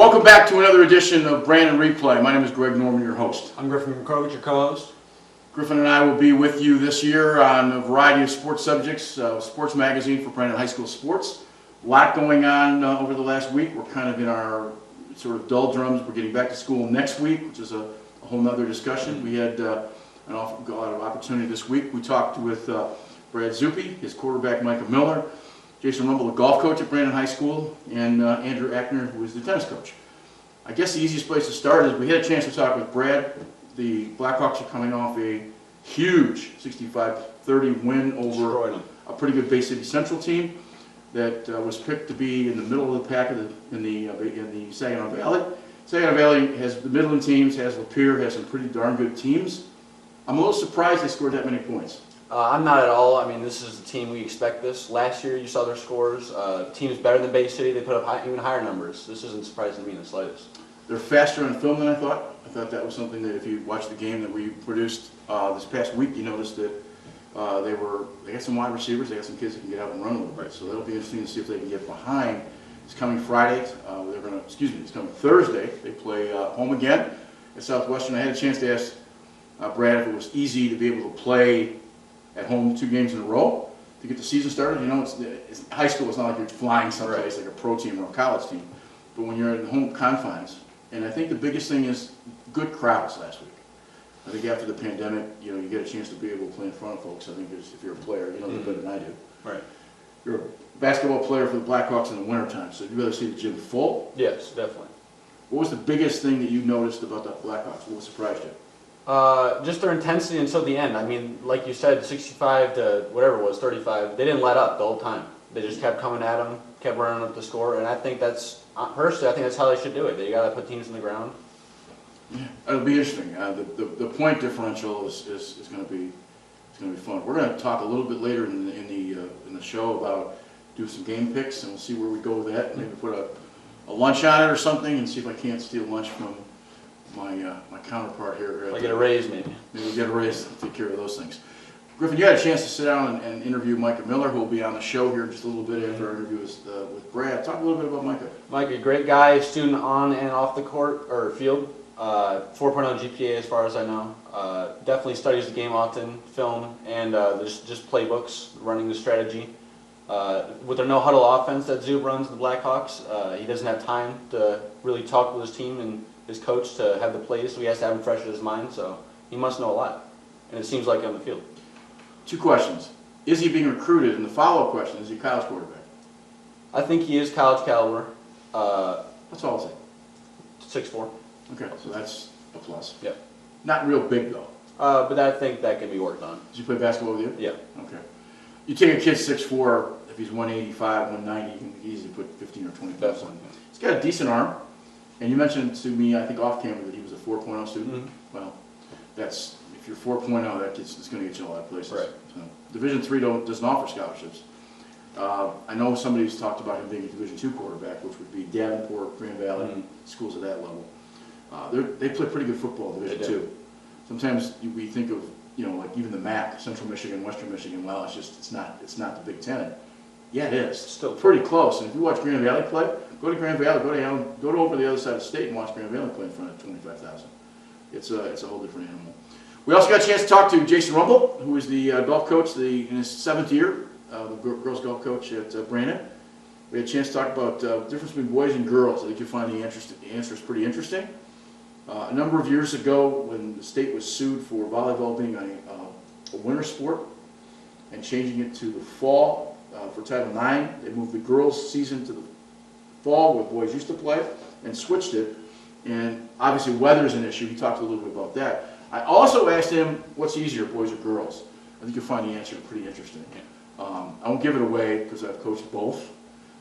Welcome back to another edition of Brandon Replay. My name is Greg Norman, your host. I'm Griffin McCoach, your co-host. Griffin and I will be with you this year on a variety of sports subjects, sports magazine for Brandon High School sports. A lot going on over the last week. We're kind of in our sort of doldrums. We're getting back to school next week, which is a whole nother discussion. We had an awful lot of opportunity this week. We talked with Brad Zubie, his quarterback Micah Miller, Jason Rubble, the golf coach at Brandon High School, and Andrew Ackner, who is the tennis coach. I guess the easiest place to start is we had a chance to talk with Brad. The Blackhawks are coming off a huge 65-30 win over a pretty good Bay City Central team that was picked to be in the middle of the pack in the Saginaw Valley. Saginaw Valley has the Midland teams, has Lapeer, has some pretty darn good teams. I'm a little surprised they scored that many points. I'm not at all. I mean, this is the team we expect this. Last year, you saw their scores. Teams better than Bay City. They put up even higher numbers. This isn't surprising to me in the slightest. They're faster on film than I thought. I thought that was something that if you watched the game that we produced this past week, you noticed that they got some wide receivers. They got some kids that can get out and run a little bit. So that'll be interesting to see if they can get behind. It's coming Friday. It's coming Thursday. They play home again at Southwestern. I had a chance to ask Brad if it was easy to be able to play at home 2 games in a row to get the season started. You know, it's high school. It's not like you're flying someplace like a pro team or a college team. But when you're in home confines, and I think the biggest thing is good crowds last week. I think after the pandemic, you know, you get a chance to be able to play in front of folks. I think if you're a player, you know that better than I do. Right. You're a basketball player for the Blackhawks in the wintertime, so you'd rather see the gym full? Yes, definitely. What was the biggest thing that you noticed about the Blackhawks? What surprised you? Just their intensity until the end. I mean, like you said, 65 to whatever it was, 35, they didn't let up the whole time. They just kept coming at them, kept running up the score, and I think personally, I think that's how they should do it. They got to put teams on the ground. Yeah, it'll be interesting. The point differential is going to be fun. We're going to talk a little bit later in the show about do some game picks, and we'll see where we go with that. Maybe put a lunch on it or something, and see if I can't steal lunch from my counterpart here. Like get a raise, maybe. Maybe we'll get a raise to take care of those things. Griffin, you had a chance to sit down and interview Micah Miller, who will be on the show here just a little bit after our interview with Brad. Talk a little bit about Micah. Micah, a great guy, student on and off the court or field. 4.0 GPA as far as I know. Definitely studies the game often, film, and just playbooks, running the strategy. With their no-huddle offense that Zubie runs, the Blackhawks, he doesn't have time to really talk with his team and his coach to have the plays, so he has to have them fresh in his mind, so he must know a lot. And it seems like on the field. 2 questions. Is he being recruited? And the follow-up question, is he a college quarterback? I think he is college caliber. That's all I'll say. 6'4". Okay, so that's a plus. Yep. Not real big, though. But I think that can be worked on. Did you play basketball with you? Yeah. Okay. You take a kid 6'4", if he's 185, 190, you can easily put 15 or 20 pounds on him. He's got a decent arm. And you mentioned to me, I think off camera, that he was a 4.0 student. Mm-hmm. Well, if you're 4.0, it's going to get you a lot of places. Right. So, Division III doesn't offer scholarships. I know somebody's talked about him being a Division II quarterback, which would be Davenport, Grand Valley, schools at that level. They play pretty good football in Division II. Sometimes we think of, you know, like even the MAC, Central Michigan, Western Michigan. Well, it's not the Big Ten. Yeah, it is. It's still pretty close. And if you watch Grand Valley play, go to Grand Valley, go to over the other side of the state and watch Grand Valley play in front of 25,000. It's a whole different animal. We also got a chance to talk to Jason Rubble, who is the golf coach in his 7th year, the girls golf coach at Brandon. We had a chance to talk about the difference between boys and girls. I think you'll find the answer is pretty interesting. A number of years ago, when the state was sued for volleyball being a winter sport and changing it to the fall for Title IX, they moved the girls' season to the fall where boys used to play and switched it. And obviously weather is an issue. He talked a little bit about that. I also asked him, what's easier, boys or girls? I think you'll find the answer pretty interesting. I won't give it away because I've coached both,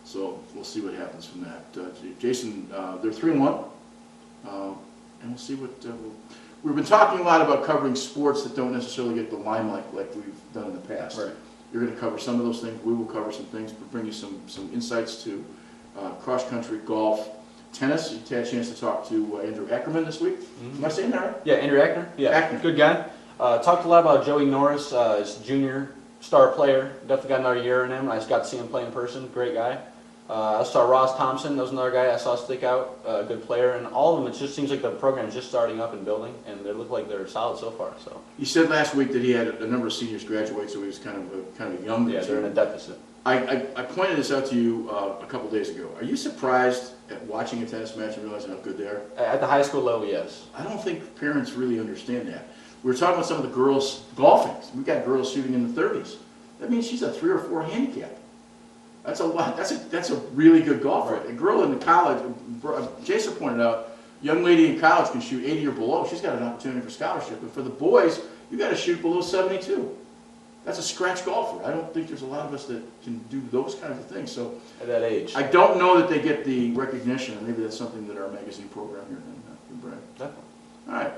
so we'll see what happens from that. Jason, they're 3-1, and we'll see what we've been talking a lot about covering sports that don't necessarily get the limelight like we've done in the past. Right. You're going to cover some of those things. We will cover some things, but bring you some insights to cross-country, golf, tennis. You had a chance to talk to Andrew Ackerman this week. Am I saying that right? Yeah, Andrew Ackner. Yeah, Ackner. Good guy. Talked a lot about Joey Norris, his junior star player. Definitely got another year in him. I just got to see him play in person. Great guy. I saw Ross Thompson. That was another guy I saw stick out, a good player. And all of them, it just seems like the program is just starting up and building, and they look like they're solid so far. So. You said last week that he had a number of seniors graduate, so he was kind of a young. Yeah, they're in a deficit. I pointed this out to you a couple days ago. Are you surprised at watching a tennis match and realizing how good they are? At the high school level, yes. I don't think parents really understand that. We were talking about some of the girls golfing. We got girls shooting in the 30s. That means she's a 3 or 4 handicap. That's a lot. That's a really good golfer. Right. A girl in the college, Jason pointed out, young lady in college can shoot 80 or below. She's got an opportunity for scholarship. But for the boys, you got to shoot below 72. That's a scratch golfer. I don't think there's a lot of us that can do those kinds of things. So at that age, I don't know that they get the recognition, and maybe that's something that our magazine program here can bring. definitely. All right.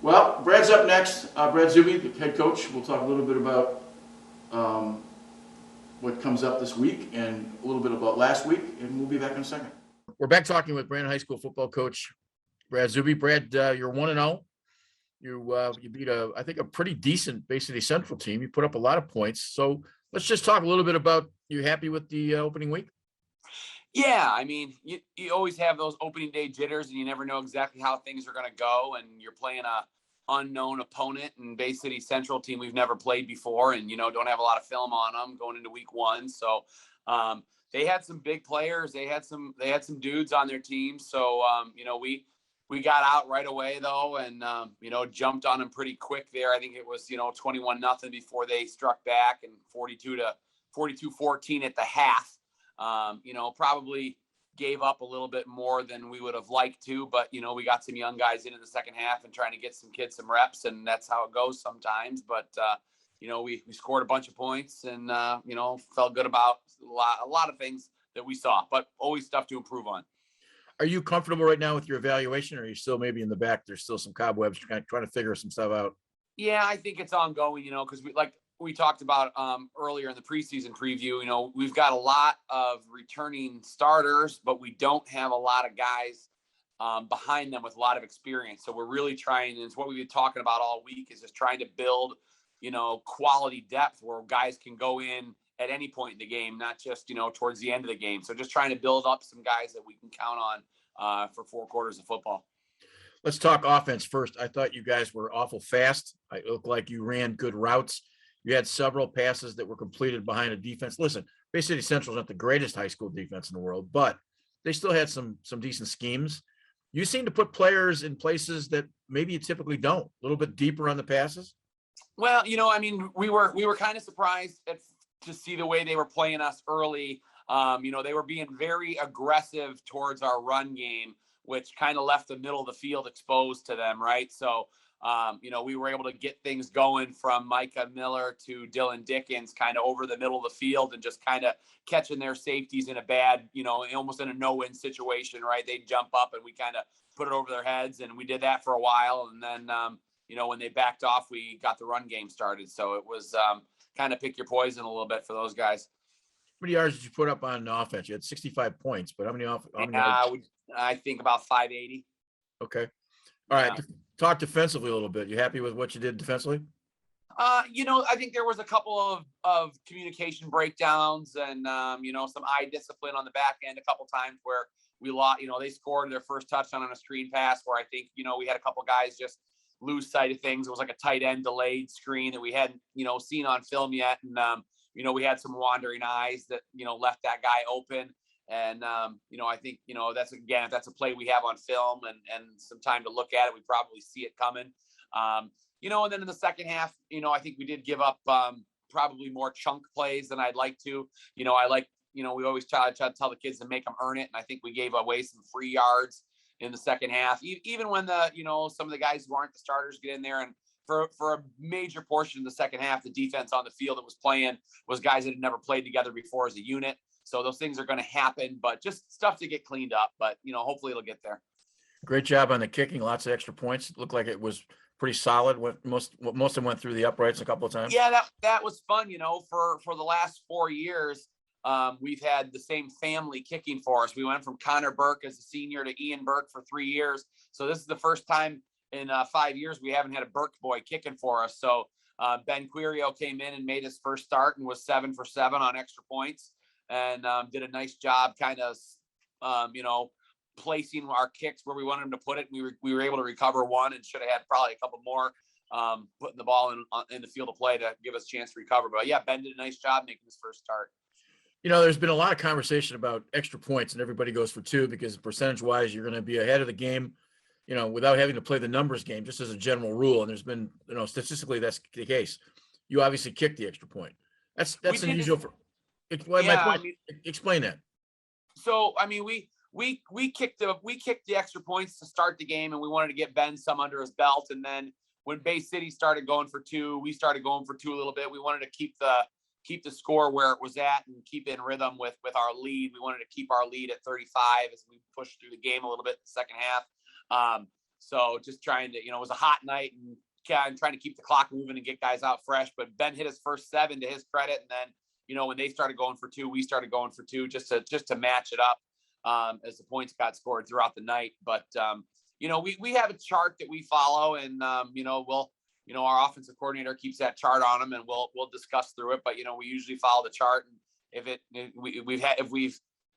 Well, Brad's up next. Brad Zubie, the head coach. We'll talk a little bit about what comes up this week and a little bit about last week, and we'll be back in a second. We're back talking with Brandon High School football coach Brad Zubie. Brad, you're 1-0. You beat I think a pretty decent Bay City Central team. You put up a lot of points. So let's just talk a little bit about, you happy with the opening week? Yeah, I mean, you always have those opening day jitters, and you never know exactly how things are going to go. And you're playing a unknown opponent, and Bay City Central team we've never played before, and don't have a lot of film on them going into week 1. So they had some big players. They had some dudes on their team. So we got out right away though, and jumped on them pretty quick there. I think it was 21-0 before they struck back, and 42-14 at the half. Probably gave up a little bit more than we would have liked to, but we got some young guys in the second half and trying to get some kids some reps, and that's how it goes sometimes. But we scored a bunch of points, and felt good about a lot of things that we saw, but always stuff to improve on. Are you comfortable right now with your evaluation, or are you still maybe in the back? There's still some cobwebs trying to figure some stuff out. Yeah, I think it's ongoing, because we talked about earlier in the preseason preview, we've got a lot of returning starters, but we don't have a lot of guys behind them with a lot of experience. So we're really trying, and it's what we've been talking about all week, is just trying to build, quality depth where guys can go in at any point in the game, not just, towards the end of the game. So just trying to build up some guys that we can count on for 4 quarters of football. Let's talk offense first. I thought you guys were awful fast. It looked like you ran good routes. You had several passes that were completed behind a defense. Listen, Bay City Central is not the greatest high school defense in the world, but they still had some decent schemes. You seem to put players in places that maybe you typically don't, a little bit deeper on the passes. Well, we were kind of surprised to see the way they were playing us early. They were being very aggressive towards our run game, which kind of left the middle of the field exposed to them, right? So, we were able to get things going from Micah Miller to Dylan Dickens kind of over the middle of the field, and just kind of catching their safeties in a bad, almost in a no-win situation, right? They'd jump up and we kind of put it over their heads, and we did that for a while. And then, when they backed off, we got the run game started. So it was kind of pick your poison a little bit for those guys. How many yards did you put up on offense? You had 65 points, but how many yards? I think about 580. Okay. All right. Talk defensively a little bit. You happy with what you did defensively? I think there was a couple of communication breakdowns and, some eye discipline on the back end a couple times where we lost, they scored their first touchdown on a screen pass where I think, we had a couple guys just lose sight of things. It was like a tight end delayed screen that we hadn't, seen on film yet. And, we had some wandering eyes that, left that guy open. And, I think, if that's a play we have on film and some time to look at it, we probably see it coming. And then in the second half, I think we did give up probably more chunk plays than I'd like to. We always try to tell the kids to make them earn it. And I think we gave away some free yards in the second half, even when some of the guys who aren't the starters get in there. And for a major portion of the second half, the defense on the field that was playing was guys that had never played together before as a unit. So those things are going to happen, but just stuff to get cleaned up. But, hopefully it'll get there. Great job on the kicking. Lots of extra points. It looked like it was pretty solid. Most of them went through the uprights a couple of times. Yeah, that was fun. For the last 4 years, we've had the same family kicking for us. We went from Connor Burke as a senior to Ian Burke for 3 years. So this is the first time in 5 years we haven't had a Burke boy kicking for us. So Ben Quirio came in and made his first start and was 7 for 7 on extra points. and did a nice job kind of, placing our kicks where we wanted them to put it. We were able to recover one and should have had probably a couple more, putting the ball in the field of play to give us a chance to recover. But yeah, Ben did a nice job making his first start. There's been a lot of conversation about extra points, and everybody goes for 2 because percentage-wise, you're going to be ahead of the game, without having to play the numbers game, just as a general rule. And there's been, statistically, that's the case. You obviously kicked the extra point. That's unusual for. My point. I mean, explain that. So I mean, we kicked the extra points to start the game, and we wanted to get Ben some under his belt. And then when Bay City started going for 2, we started going for 2 a little bit. We wanted to keep the score where it was at and keep in rhythm with our lead. We wanted to keep our lead at 35 as we pushed through the game a little bit in the second half. So just trying to, it was a hot night and trying to keep the clock moving and get guys out fresh. But Ben hit his first 7 to his credit, and then when they started going for 2, we started going for 2 just to match it up as the points got scored throughout the night. But we have a chart that we follow, and we'll our offensive coordinator keeps that chart on them, and we'll discuss through it. But we usually follow the chart, and if we've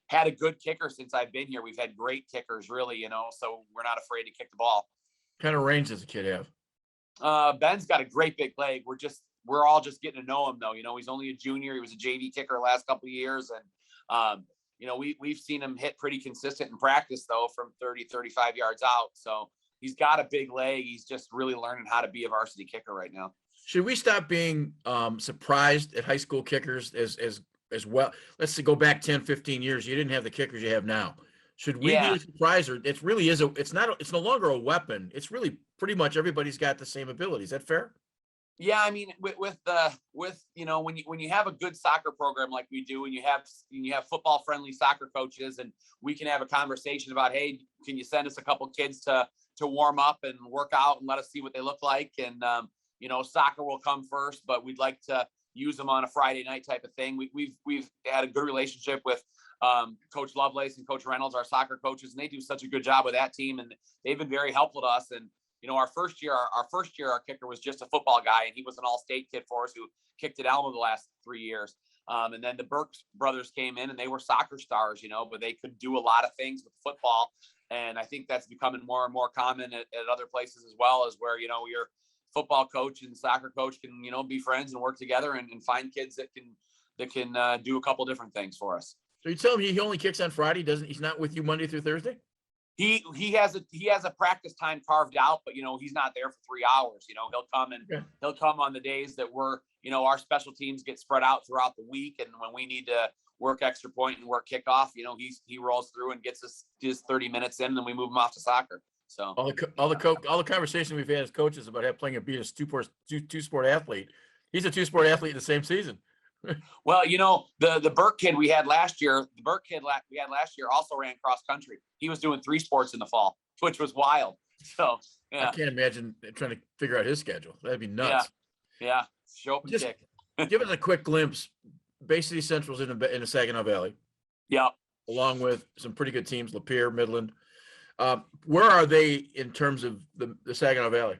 had a good kicker since I've been here, we've had great kickers, really. So we're not afraid to kick the ball. What kind of range does the kid have? Ben's got a great big leg. We're all just getting to know him, though. He's only a junior. He was a JV kicker the last couple of years, and we've seen him hit pretty consistent in practice, though, from 30, 35 yards out. So he's got a big leg. He's just really learning how to be a varsity kicker right now. Should we stop being surprised at high school kickers as well? Let's say go back 10, 15 years. You didn't have the kickers you have now. Should we be surprised? Or it really is it's no longer a weapon. It's really pretty much everybody's got the same ability. Is that fair? Yeah, I mean, with when you have a good soccer program like we do, and you have football friendly soccer coaches, and we can have a conversation about, hey, can you send us a couple kids to warm up and work out and let us see what they look like? And soccer will come first, but we'd like to use them on a Friday night type of thing. We've had a good relationship with Coach Lovelace and Coach Reynolds, our soccer coaches, and they do such a good job with that team, and they've been very helpful to us. And our first year, our kicker was just a football guy, and he was an all-state kid for us who kicked at Alma the last 3 years. And then the Burke brothers came in, and they were soccer stars, but they could do a lot of things with football. And I think that's becoming more and more common at other places as well, as where, your football coach and soccer coach can, be friends and work together and find kids that can do a couple different things for us. So you tell me he only kicks on Friday? He's not with you Monday through Thursday? He has a practice time carved out, but he's not there for 3 hours. He'll come on the days that our special teams get spread out throughout the week, and when we need to work extra point and work kickoff, he rolls through and gets us his 30 minutes in, and then we move him off to soccer. So all the conversation we've had as coaches about playing a two-sport athlete. He's a two-sport athlete in the same season. Well, the Burke kid we had last year, also ran cross country. He was doing 3 sports in the fall, which was wild. So yeah. I can't imagine trying to figure out his schedule. That'd be nuts. Yeah. Show up and Just kick. Give us a quick glimpse. Bay City Central's in the Saginaw Valley. Yeah. Along with some pretty good teams, Lapeer, Midland. Where are they in terms of the Saginaw Valley?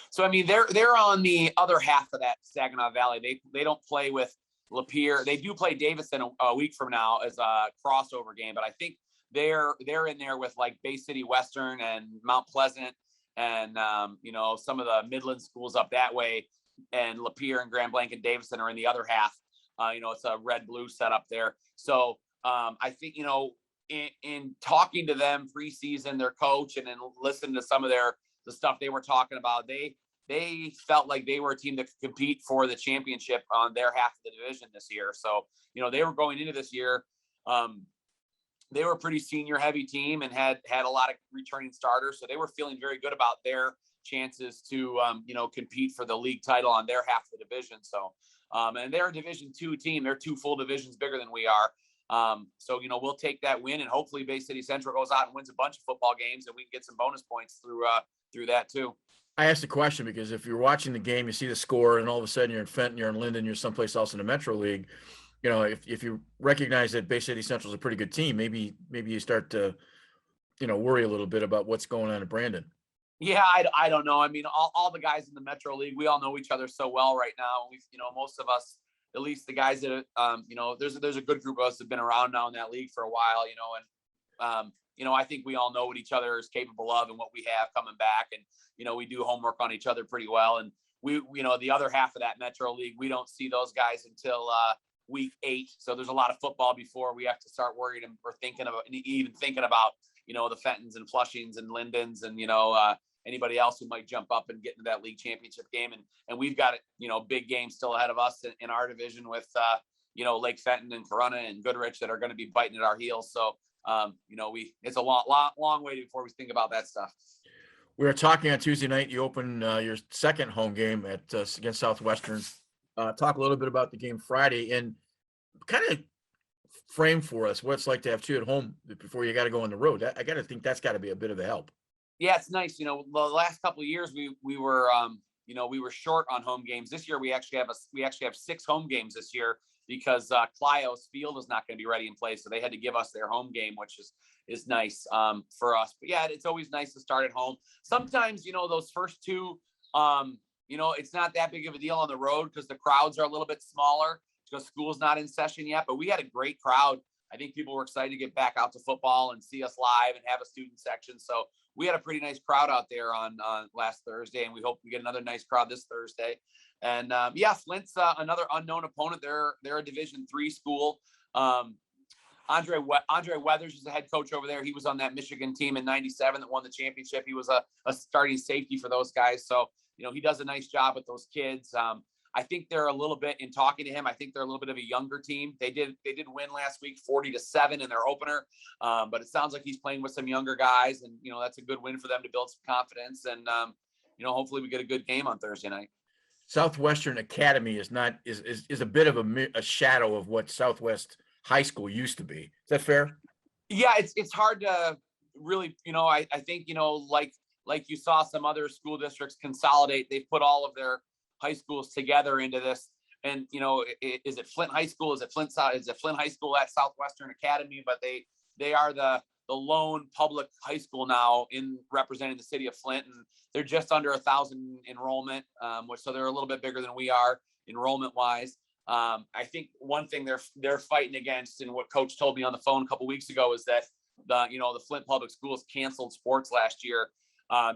So I mean, they're on the other half of that Saginaw Valley. They don't play with Lapeer. They do play Davison a week from now as a crossover game, but I think they're in there with like Bay City Western and Mount Pleasant and some of the Midland schools up that way, and Lapeer and Grand Blanc and Davison are in the other half. It's a red-blue setup there. So I think in talking to them preseason, their coach, and then listening to some of the stuff they were talking about, they felt like they were a team that could compete for the championship on their half of the division this year. So, they were going into this year. They were a pretty senior heavy team and had a lot of returning starters. So they were feeling very good about their chances to, compete for the league title on their half of the division. So, and they're a Division II team. They're 2 full divisions bigger than we are. So, we'll take that win, and hopefully Bay City Central goes out and wins a bunch of football games, and we can get some bonus points through that too. I asked the question because if you're watching the game, you see the score, and all of a sudden you're in Fenton, you're in Linden, you're someplace else in the Metro League. If you recognize that Bay City Central is a pretty good team, maybe you start to, worry a little bit about what's going on in Brandon. Yeah, I don't know. I mean, all the guys in the Metro League, we all know each other so well right now. We've, most of us at least the guys that, there's a good group of us that have been around now in that league for a while, and I think we all know what each other is capable of and what we have coming back. And, we do homework on each other pretty well. And we, the other half of that Metro League, we don't see those guys until week 8. So there's a lot of football before we have to start worrying or thinking about the Fentons and Flushings and Lindens and, anybody else who might jump up and get into that league championship game. And we've got, big games still ahead of us in our division with, Lake Fenton and Corunna and Goodrich that are going to be biting at our heels. So, it's a long way before we think about that stuff. We were talking on Tuesday night. You open your second home game against Southwestern. Talk a little bit about the game Friday and kind of frame for us what it's like to have 2 at home before you got to go on the road. I got to think that's got to be a bit of a help. Yeah, it's nice. The last couple of years we were short on home games. This year we actually have 6 home games this year because Clio's field is not going to be ready in place, so they had to give us their home game, which is nice for us. But yeah, it's always nice to start at home. Sometimes those first 2, it's not that big of a deal on the road because the crowds are a little bit smaller because school's not in session yet. But we had a great crowd. I think people were excited to get back out to football and see us live and have a student section. So we had a pretty nice crowd out there on last Thursday, and we hope we get another nice crowd this Thursday. And Flint's another unknown opponent. They're a Division III school. Andre Weathers is the head coach over there. He was on that Michigan team in '97 that won the championship. He was a starting safety for those guys. So he does a nice job with those kids. I think they're a little bit, in talking to him, I think they're a little bit of a younger team. They did win last week 40-7 in their opener. But it sounds like he's playing with some younger guys, and that's a good win for them to build some confidence. And hopefully we get a good game on Thursday night. Southwestern Academy is a bit of a shadow of what Southwest High School used to be. Is that fair? Yeah, it's hard to really, I think, like you saw some other school districts consolidate. They've put all of their high schools together into this. And, is it Flint High School? Is it Flint High School at Southwestern Academy? But they are the lone public high school now in representing the city of Flint. And they're just under 1,000 enrollment, so they're a little bit bigger than we are enrollment wise. I think one thing they're fighting against, and what Coach told me on the phone a couple weeks ago, is that the Flint Public Schools canceled sports last year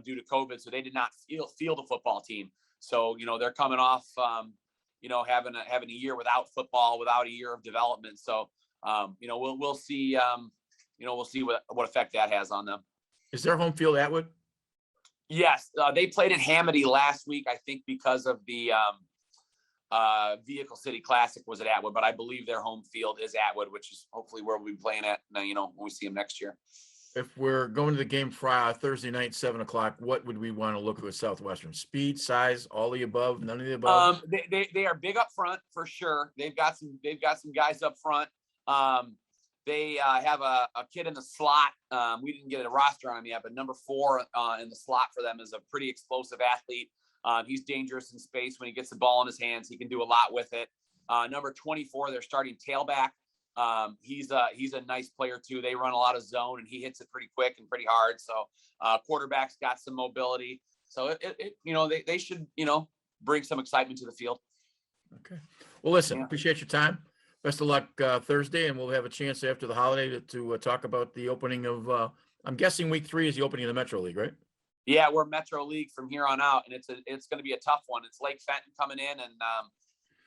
due to COVID, so they did not field a football team. So they're coming off having a year without football, without a year of development. So we'll see we'll see what effect that has on them. Is their home field Atwood? Yes, they played at Hamady last week, I think, because of the Vehicle City Classic was at Atwood, but I believe their home field is Atwood, which is hopefully where we'll be playing at, when we see them next year. If we're going to the game Friday, Thursday night, 7:00, what would we want to look at with Southwestern? Speed, size, all the above, none of the above? They are big up front for sure. They've got some guys up front. They have a kid in the slot. We didn't get a roster on him yet, but number 4 in the slot for them is a pretty explosive athlete. He's dangerous in space. When he gets the ball in his hands, he can do a lot with it. Number 24, they're starting tailback. He's a nice player too. They run a lot of zone, and he hits it pretty quick and pretty hard. So quarterback's got some mobility. So they should bring some excitement to the field. Okay. Well, listen, appreciate your time. Best of luck Thursday, and we'll have a chance after the holiday to talk about the opening of. I'm guessing week 3 is the opening of the Metro League, right? Yeah, we're Metro League from here on out, and it's going to be a tough one. It's Lake Fenton coming in, and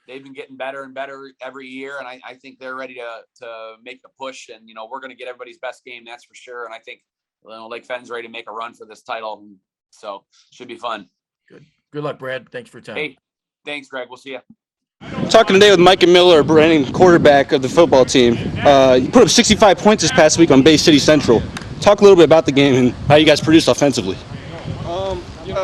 they've been getting better and better every year, and I think they're ready to make a push. And we're going to get everybody's best game, that's for sure. And I think Lake Fenton's ready to make a run for this title, so should be fun. Good luck, Brad. Thanks for your time. Hey, thanks, Greg. We'll see you. Talking today with Micah Miller, reigning quarterback of the football team. You put up 65 points this past week on Bay City Central. Talk a little bit about the game and how you guys produced offensively. We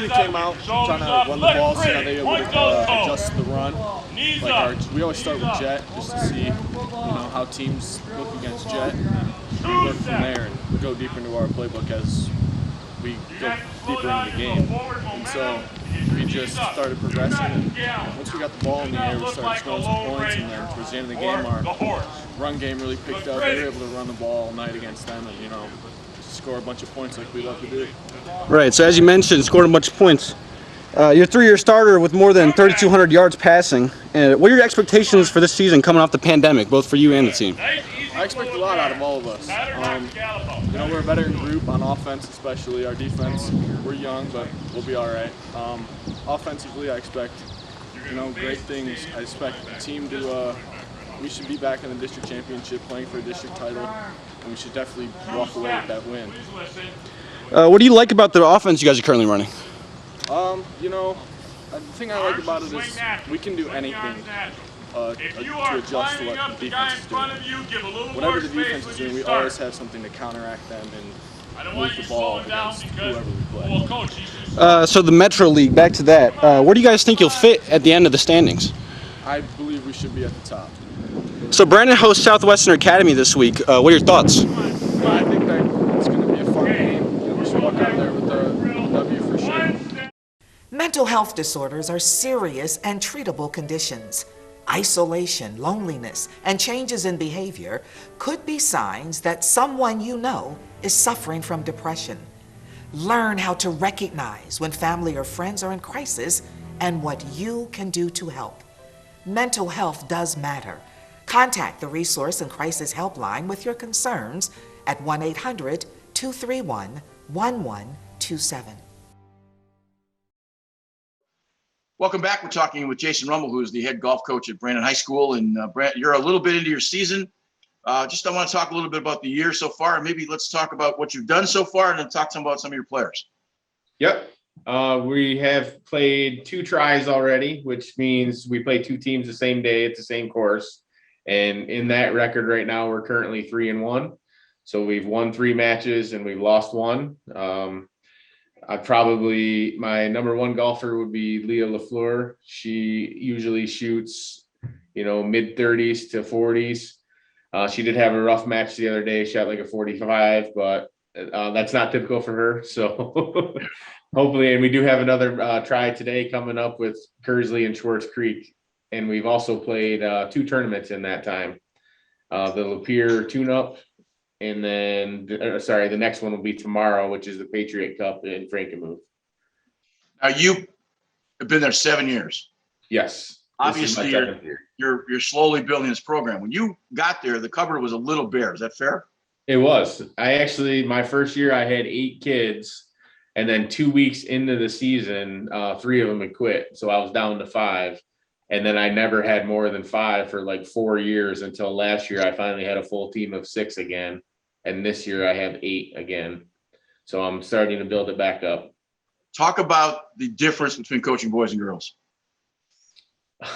really came out trying to run the ball, see how they were able to adjust the run. We always start with jet just to see, how teams look against jet. We work from there and go deeper into our playbook as we go deeper into the game. And so we just started progressing, and once we got the ball in the air, we started scoring some points, and then towards the end of the game, our run game really picked up. We were able to run the ball all night against them and, score a bunch of points like we love to do. Right, so as you mentioned, scored a bunch of points. You're a 3-year starter with more than 3,200 yards passing. What are your expectations for this season coming off the pandemic, both for you and the team? I expect a lot out of all of us. We're a veteran group on offense, especially our defense. We're young, but we'll be all right. Offensively, I expect, great things. I expect the team to, we should be back in the district championship playing for a district title, and we should definitely walk away with that win. What do you like about the offense you guys are currently running? The thing I like about it is we can do anything to adjust to what the defense is doing. Whatever the defense is doing, we always have something to counteract them and move the ball against whoever we play. So the Metro League, back to that. Where do you guys think you'll fit at the end of the standings? I believe we should be at the top. So Brandon hosts Southwestern Academy this week. What are your thoughts? I think that it's going to be a fun game. We should walk out there with a W for sure. Mental health disorders are serious and treatable conditions. Isolation, loneliness, and changes in behavior could be signs that someone you know is suffering from depression. Learn how to recognize when family or friends are in crisis and what you can do to help. Mental health does matter. Contact the Resource and Crisis Helpline with your concerns at 1-800-231-1127. Welcome back. We're talking with Jason Rubble, who is the head golf coach at Brandon High School. And Brant, you're a little bit into your season. I want to talk a little bit about the year so far, and maybe let's talk about what you've done so far, and then talk about some of your players. Yep. We have played 2 tries already, which means we play 2 teams the same day at the same course. And in that record right now, we're currently 3-1. So we've won 3 matches and we've lost 1. My number 1 golfer would be Leah LaFleur. She usually shoots, mid-30s to 40s. She did have a rough match the other day, shot like a 45, but that's not typical for her. So hopefully, and we do have another try today coming up with Kersley and Schwartz Creek. And we've also played 2 tournaments in that time. The Lapeer tune-up, and then, the next one will be tomorrow, which is the Patriot Cup in Frankenmuth. Now, you have been there 7 years. Yes. Obviously, you're slowly building this program. When you got there, the cupboard was a little bare. Is that fair? It was. My first year, I had 8 kids, and then 2 weeks into the season, 3 of them had quit. So I was down to 5. And then I never had more than 5 for like 4 years until last year. I finally had a full team of 6 again. And this year I have 8 again. So I'm starting to build it back up. Talk about the difference between coaching boys and girls.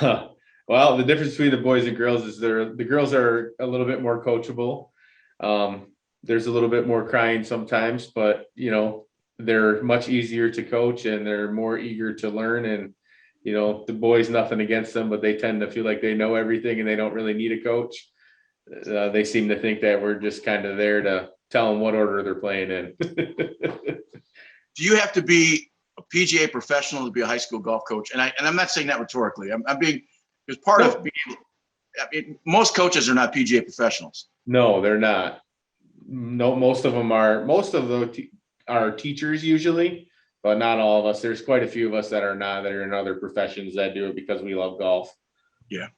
Well, the difference between the boys and girls is the girls are a little bit more coachable. There's a little bit more crying sometimes, but they're much easier to coach and they're more eager to learn. And the boys, nothing against them, but they tend to feel like they know everything and they don't really need a coach. They seem to think that we're just kind of there to tell them what order they're playing in. Do you have to be a PGA professional to be a high school golf coach? And I'm not saying that rhetorically. I'm being, because part of being, most coaches are not PGA professionals. No, they're not. No, most of them are. Most of are teachers usually. But not all of us. There's quite a few of us that are not, that are in other professions that do it because we love golf. Yeah.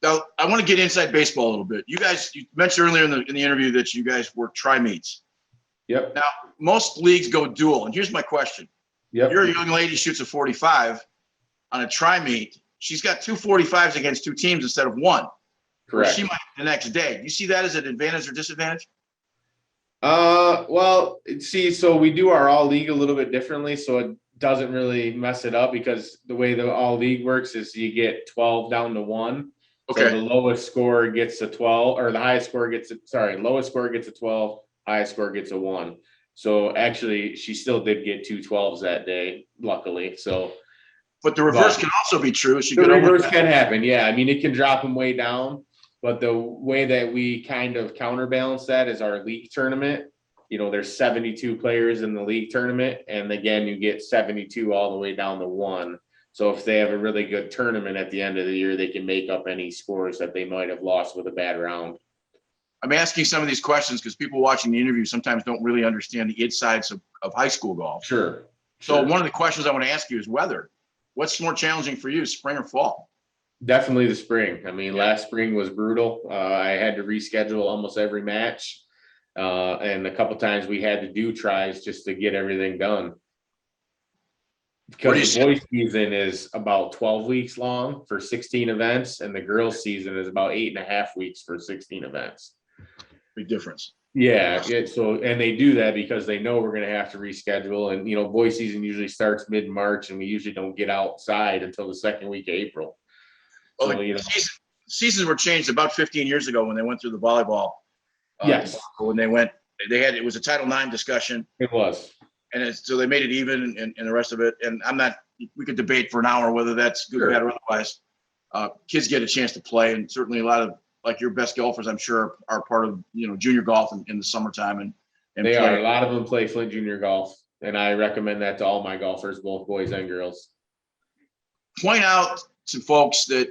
Now, I want to get inside baseball a little bit. You mentioned earlier in the interview that you guys work tri-meets. Yep. Now, most leagues go dual. And here's my question. Yep. Your young lady shoots a 45 on a tri-meet. She's got 2 45s against 2 teams instead of 1. Correct. She might the next day. Do you see that as an advantage or disadvantage? Well, so we do our all league a little bit differently, so it doesn't really mess it up because the way the all league works is you get 12 down to 1. Okay. So the lowest score gets a 12, or the highest score lowest score gets a 12, highest score gets a 1. So actually, she still did get 2 12s that day, luckily. So, but the reverse can also be true. The reverse can happen. Yeah, I mean, it can drop them way down. But the way that we kind of counterbalance that is our league tournament. There's 72 players in the league tournament. And again, you get 72 all the way down to 1. So if they have a really good tournament at the end of the year, they can make up any scores that they might have lost with a bad round. I'm asking some of these questions because people watching the interview sometimes don't really understand the insides of high school golf. Sure. So one of the questions I want to ask you is weather. What's more challenging for you, spring or fall? Definitely the spring. I mean, last spring was brutal. I had to reschedule almost every match. And a couple times we had to do tries just to get everything done. Because the boys season is about 12 weeks long for 16 events, and the girls season is about 8.5 weeks for 16 events. Big difference. Yeah. So, and they do that because they know we're going to have to reschedule. And, boys season usually starts mid-March, and we usually don't get outside until the second week of April. Well, So, seasons were changed about 15 years ago when they went through the volleyball. Yes. When it was a Title IX discussion. It was. And so they made it even and the rest of it. And we could debate for an hour whether that's good, bad, or otherwise. Kids get a chance to play, and certainly a lot of, like, your best golfers, I'm sure, are part of, junior golf in the summertime. And They are. A lot of them play Flint Junior Golf, and I recommend that to all my golfers, both boys and girls. Point out to folks that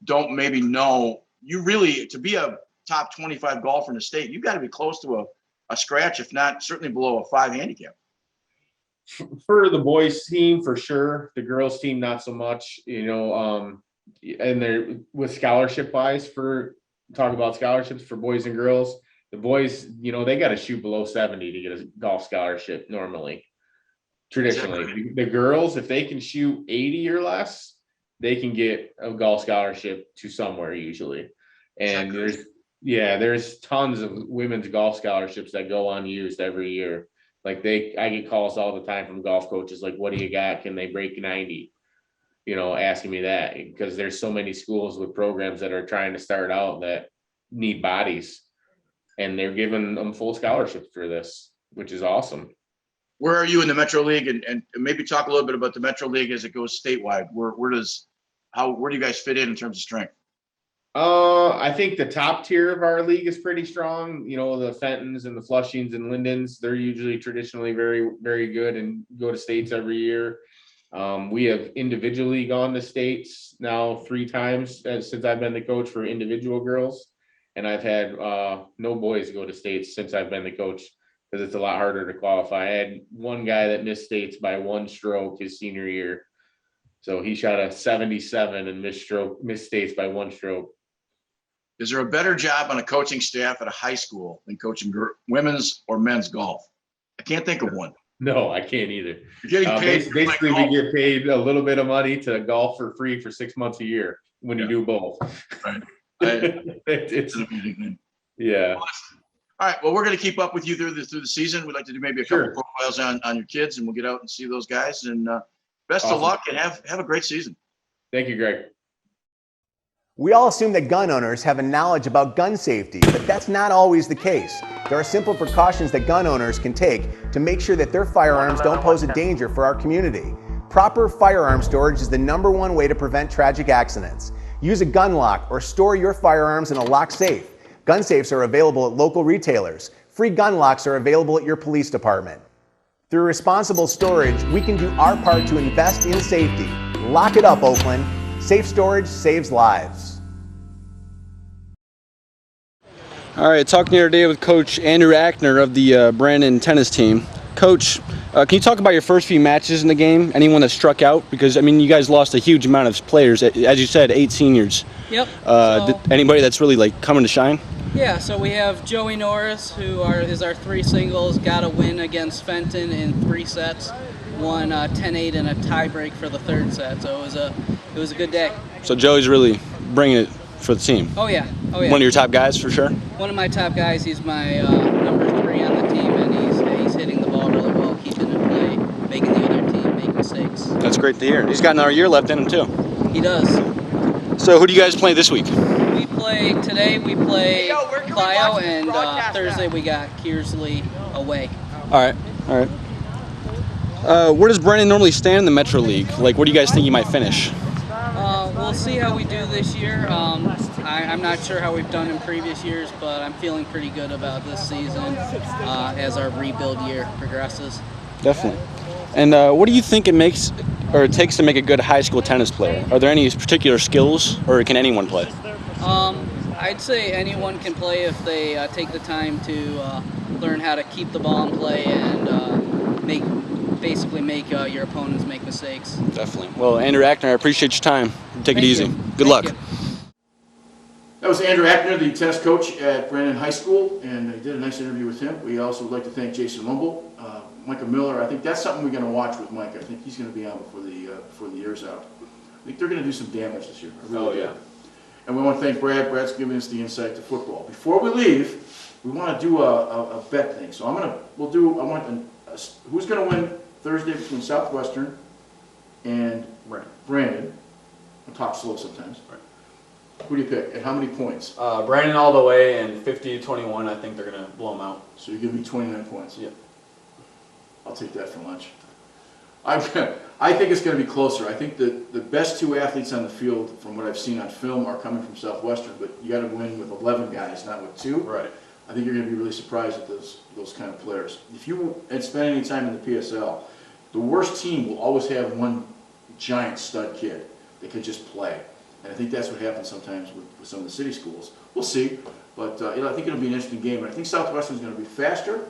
don't maybe know, you really, to be a top 25 golfer in the state, you've got to be close to a scratch, if not certainly below a 5 handicap. For the boys team, for sure. The girls team, not so much, and they're with scholarship wise, talk about scholarships for boys and girls. The boys, they got to shoot below 70 to get a golf scholarship normally. Traditionally, exactly. The girls, if they can shoot 80 or less, they can get a golf scholarship to somewhere usually. And there's tons of women's golf scholarships that go unused every year. Like I get calls all the time from golf coaches, like, what do you got? Can they break 90? Asking me that, because there's so many schools with programs that are trying to start out that need bodies, and they're giving them full scholarships for this, which is awesome. Where are you in the Metro League? And maybe talk a little bit about the Metro League as it goes statewide. Where do you guys fit in terms of strength? I think the top tier of our league is pretty strong. The Fentons and the Flushings and Lindens, they're usually traditionally very, very good and go to states every year. We have individually gone to states now 3 times since I've been the coach for individual girls. And I've had no boys go to states since I've been the coach, because it's a lot harder to qualify. I had one guy that missed states by 1 stroke his senior year. So he shot a 77 and missed states by 1 stroke. Is there a better job on a coaching staff at a high school than coaching women's or men's golf? I can't think of one. No, I can't either. You're getting paid. Basically, we get paid a little bit of money to golf for free for 6 months a year when you do both. Right. It's an amazing thing. Yeah. All right. Well, we're going to keep up with you through the season. We'd like to do maybe a couple profiles on your kids, and we'll get out and see those guys. And best of luck, and have a great season. Thank you, Greg. We all assume that gun owners have a knowledge about gun safety, but that's not always the case. There are simple precautions that gun owners can take to make sure that their firearms don't pose a danger for our community. Proper firearm storage is the #1 way to prevent tragic accidents. Use a gun lock or store your firearms in a locked safe. Gun safes are available at local retailers. Free gun locks are available at your police department. Through responsible storage, we can do our part to invest in safety. Lock it up, Oakland. Safe storage saves lives. All right, talking here today with Coach Andrew Ackner of the Brandon tennis team. Coach, can you talk about your first few matches in the game? Anyone that struck out? Because, you guys lost a huge amount of players. As you said, 8 seniors. Yep. Anybody that's really, coming to shine? Yeah, so we have Joey Norris, who is our 3 singles, got a win against Fenton in 3 sets, won 10-8 in a tiebreak for the 3rd set. So it was a good day. So Joey's really bringing it for the team. Oh yeah. One of your top guys for sure? One of my top guys. He's my number 3 on the team, and he's hitting the ball really well, keeping it play, making the other team make mistakes. That's great to hear. He's got another year left in him too. He does. So who do you guys play this week? Today we play Clio, and Thursday we got Kearsley away. All right. Where does Brandon normally stand in the Metro League? Where do you guys think you might finish? We'll see how we do this year. I'm not sure how we've done in previous years, but I'm feeling pretty good about this season as our rebuild year progresses. Definitely. And what do you think it takes to make a good high school tennis player? Are there any particular skills, or can anyone play? I'd say anyone can play if they take the time to learn how to keep the ball in play and basically make your opponents make mistakes. Definitely. Well, Andrew Ackner, I appreciate your time. Take it Thank easy. you. Good Thank luck. you. That was Andrew Ackner, the tennis coach at Brandon High School, and I did a nice interview with him. We also would like to thank Jason Rumble, Micah Miller. I think that's something we're going to watch with Mike. I think he's going to be on before the year's out. I think they're going to do some damage this year. I really do. And we want to thank Brad. Brad's giving us the insight to football. Before we leave, we want to do a bet thing. So who's going to win Thursday between Southwestern and Brandon. I'll talk slow sometimes. Right. Who do you pick, and how many points? Brandon all the way, and 50-21. I think they're gonna blow them out. So you're giving me 29 points. Yep. I'll take that for lunch. I think it's going to be closer. I think that the best two athletes on the field, from what I've seen on film, are coming from Southwestern. But you got to win with 11 guys, not with 2. Right. I think you're going to be really surprised at those kind of players. If you spend any time in the PSL, the worst team will always have one giant stud kid that can just play. And I think that's what happens sometimes with some of the city schools. We'll see, but I think it'll be an interesting game. And I think Southwestern's going to be faster,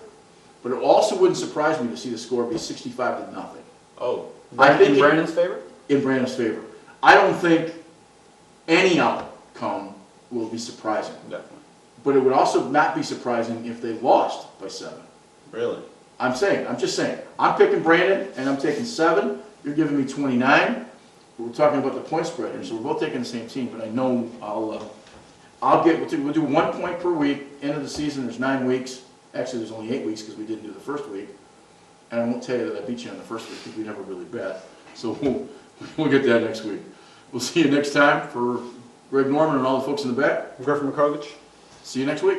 but it also wouldn't surprise me to see the score be 65-0. Oh, I think in Brandon's favor? In Brandon's favor. I don't think any outcome will be surprising. Definitely. But it would also not be surprising if they lost by 7. Really? I'm just saying. I'm picking Brandon, and I'm taking 7. You're giving me 29. We're talking about the point spread here, so we're both taking the same team. But I know we'll do 1 point per week. End of the season, there's 9 weeks. Actually, there's only 8 weeks because we didn't do the first week. And I won't tell you that I beat you on the first week because we never really bet. So we'll get that next week. We'll see you next time. For Greg Norman and all the folks in the back, Griffin McCrovich. see you next week.